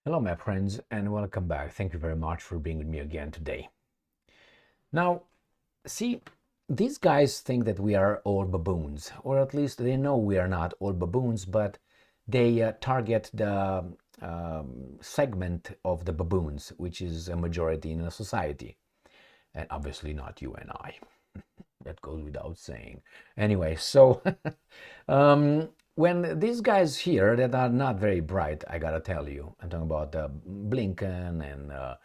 Hello, my friends, and welcome back. Thank you very much for being with me again today. Now, see, these guys think that we are all baboons, or at least they know we are not all baboons, but they target the segment of the baboons, which is a majority in a society, and obviously not you and I. That goes without saying. Anyway, so um, when these guys here that are not very bright, I gotta tell you, I'm talking about Blinken and uh,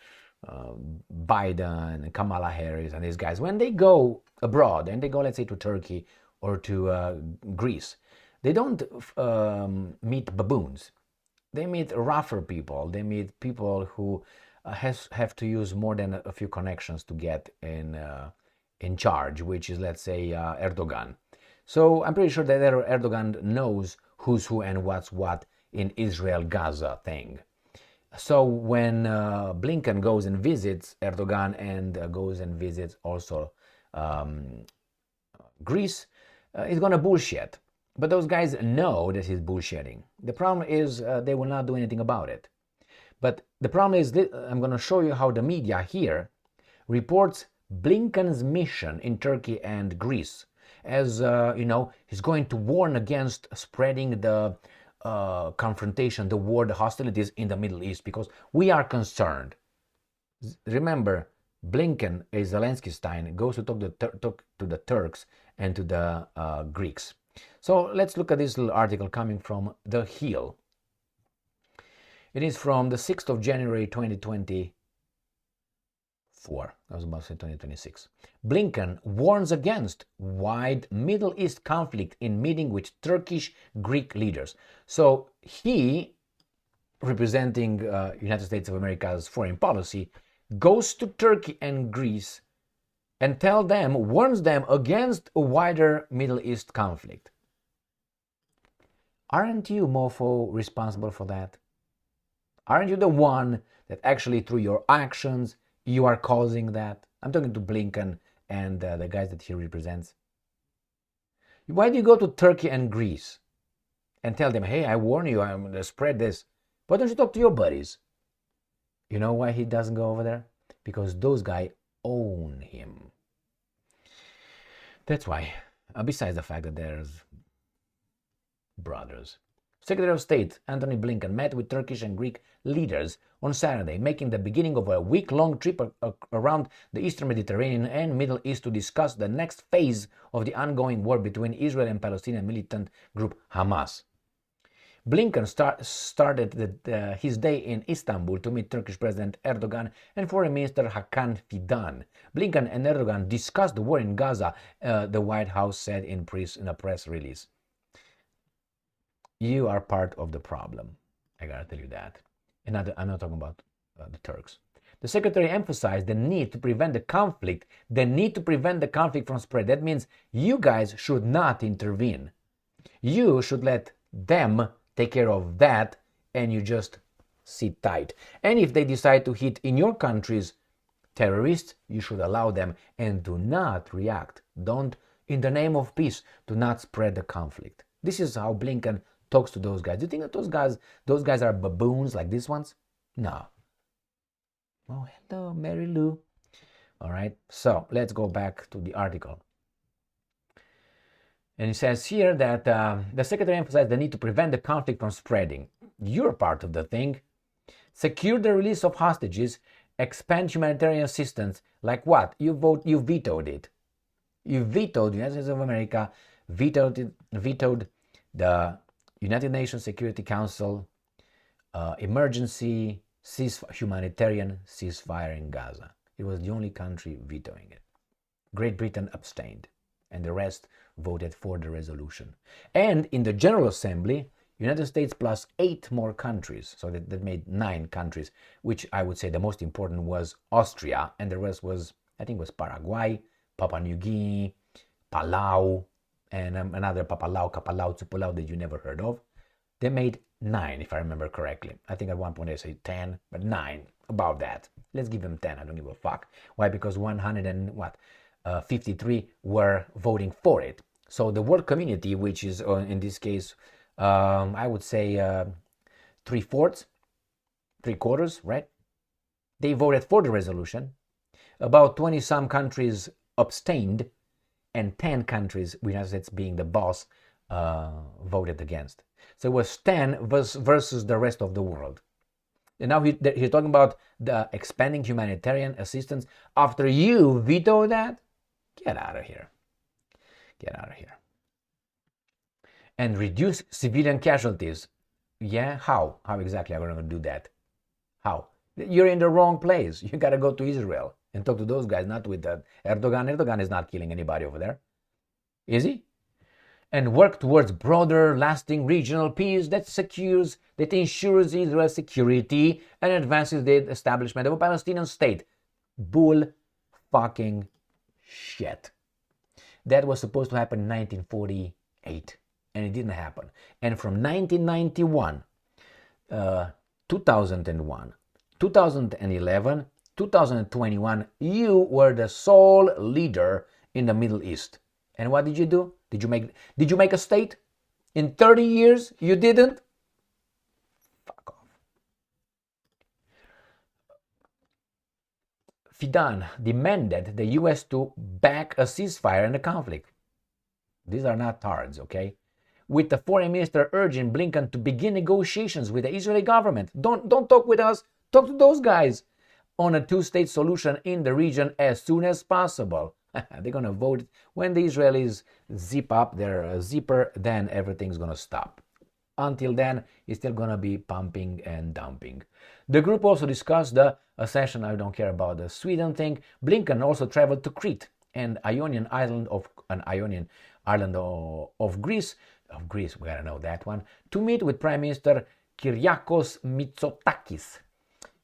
Biden and Kamala Harris and these guys, when they go abroad and they go, let's say, to Turkey or to Greece, they don't meet baboons. They meet rougher people. They meet people who have to use more than a few connections to get in charge, which is, let's say, Erdogan. So I'm pretty sure that Erdogan knows who's who and what's what in Israel-Gaza thing. So when Blinken goes and visits Erdogan and goes and visits also um, Greece, he's gonna bullshit. But those guys know that he's bullshitting. The problem is they will not do anything about it. But the problem is that I'm going to show you how the media here reports Blinken's mission in Turkey and Greece. As he's going to warn against spreading the confrontation, the war, the hostilities in the Middle East, because we are concerned. Remember, Blinken, a Zelensky Stein, goes to talk to the Turks and to the Greeks. So let's look at this little article coming from The Hill. It is from the 6th of January 2024. I was about to say 2026. Blinken warns against wide Middle East conflict in meeting with Turkish Greek leaders. So he, representing United States of America's foreign policy, goes to Turkey and Greece and warns them against a wider Middle East conflict. Aren't you, mofo, responsible for that? Aren't you the one that actually through your actions you are causing that? I'm talking to Blinken and the guys that he represents. Why do you go to Turkey and Greece and tell them, hey, I warn you, I'm going to spread this? Why don't you talk to your buddies? You know why he doesn't go over there? Because those guys own him. That's why. Besides the fact that there's brothers. Secretary of State Antony Blinken met with Turkish and Greek leaders on Saturday, making the beginning of a week-long trip around the Eastern Mediterranean and Middle East to discuss the next phase of the ongoing war between Israel and Palestinian militant group Hamas. Blinken started his day in Istanbul to meet Turkish President Erdogan and Foreign Minister Hakan Fidan. Blinken and Erdogan discussed the war in Gaza, the White House said in a press release. You are part of the problem. I gotta tell you that. And I'm not talking about the Turks. The secretary emphasized the need to prevent the conflict, from spread. That means you guys should not intervene. You should let them take care of that and you just sit tight. And if they decide to hit in your country's terrorists, you should allow them and do not react. Don't, in the name of peace, do not spread the conflict. This is how Blinken talks to those guys. Do you think that those guys are baboons like these ones? No. Oh, hello, Mary Lou. All right, so let's go back to the article. And it says here that the secretary emphasized the need to prevent the conflict from spreading. You're part of the thing. Secure the release of hostages, expand humanitarian assistance. Like what? You vetoed it. You vetoed, the United States of America vetoed the United Nations Security Council emergency humanitarian ceasefire in Gaza. It was the only country vetoing it. Great Britain abstained, and the rest voted for the resolution. And in the General Assembly, United States plus 8 more countries, so that made 9 countries, which I would say the most important was Austria, and the rest was, I think, was Paraguay, Papua New Guinea, Palau, and another Kapalau, Tsupulau that you never heard of. They made 9, if I remember correctly. I think at one point they said 10, but 9, about that. Let's give them 10, I don't give a fuck. Why? Because 153 were voting for it. So the world community, which is in this case, I would say 3/4, 3/4, right? They voted for the resolution. About 20-some countries abstained, and 10 countries, the United States being the boss, voted against. So it was 10 versus the rest of the world. And now he's talking about the expanding humanitarian assistance after you veto that? Get out of here. Get out of here. And reduce civilian casualties. Yeah, how? How exactly are we going to do that? How? You're in the wrong place. You got to go to Israel and talk to those guys, not with Erdogan. Erdogan is not killing anybody over there. Is he? And work towards broader, lasting regional peace that ensures Israel's security and advances the establishment of a Palestinian state. Bull fucking shit. That was supposed to happen in 1948, and it didn't happen. And from 1991, 2001, 2011, 2021, you were the sole leader in the Middle East. And what did you do? Did you make a state? In 30 years, you didn't? Fuck off. Fidan demanded the U.S. to back a ceasefire in the conflict. These are not tards, okay? With the foreign minister urging Blinken to begin negotiations with the Israeli government. Don't talk with us. Talk to those guys on a two-state solution in the region as soon as possible. They're going to vote when the Israelis zip up their zipper, then everything's going to stop. Until then, it's still going to be pumping and dumping. The group also discussed the accession. I don't care about the Sweden thing. Blinken also traveled to Crete and Ionian island of Greece. Of Greece, we gotta know that one. To meet with Prime Minister Kyriakos Mitsotakis.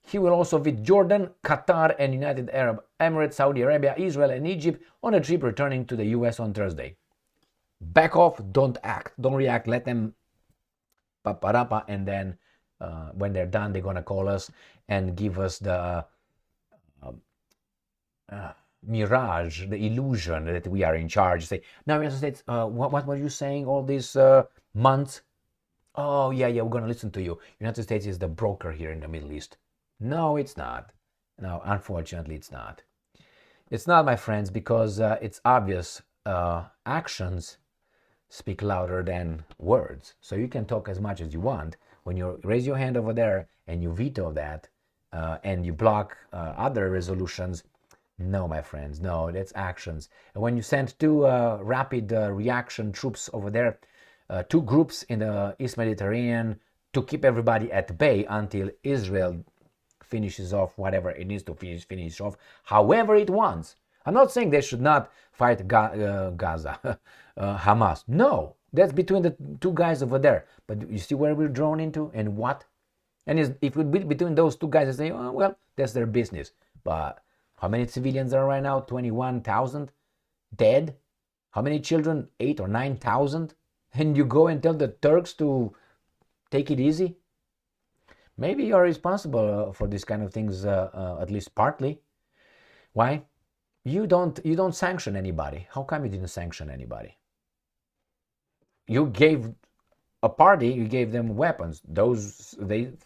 He will also visit Jordan, Qatar, and United Arab Emirates, Saudi Arabia, Israel, and Egypt on a trip returning to the US on Thursday. Back off, don't act, don't react, let them paparapa, and then when they're done, they're gonna call us and give us the mirage, the illusion that we are in charge. Say, now United States, what were you saying all these months? Oh, yeah, we're gonna listen to you. United States is the broker here in the Middle East. No, it's not. No, unfortunately, it's not. It's not, my friends, because it's obvious actions speak louder than words. So you can talk as much as you want. When you raise your hand over there and you veto that and you block other resolutions, no, my friends, no, that's actions. And when you send two rapid reaction troops over there, two groups in the East Mediterranean to keep everybody at bay until Israel finishes off whatever it needs to finish off, however it wants. I'm not saying they should not fight Gaza, Hamas. No, that's between the two guys over there. But you see where we're drawn into and what? And if it would be between those two guys, they say, oh, well, that's their business. But how many civilians are right now? 21,000 dead? How many children? 8,000 or 9,000? And you go and tell the Turks to take it easy? Maybe you're responsible for these kind of things, at least partly. Why? You don't sanction anybody. How come you didn't sanction anybody? You gave a party, you gave them weapons.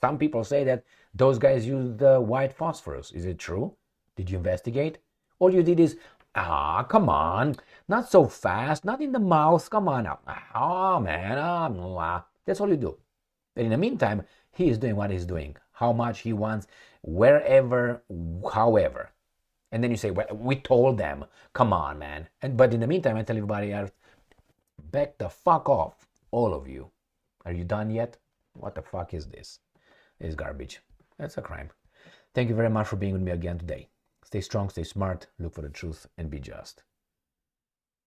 Some people say that those guys used white phosphorus. Is it true? Did you investigate? All you did is, come on, not so fast, not in the mouth, come on now. Oh man, that's all you do. But in the meantime, he is doing what he's doing, how much he wants, wherever, however. And then you say, well, we told them, come on, man. But in the meantime, I tell everybody, back the fuck off, all of you. Are you done yet? What the fuck is this? It's garbage. That's a crime. Thank you very much for being with me again today. Stay strong, stay smart, look for the truth, and be just.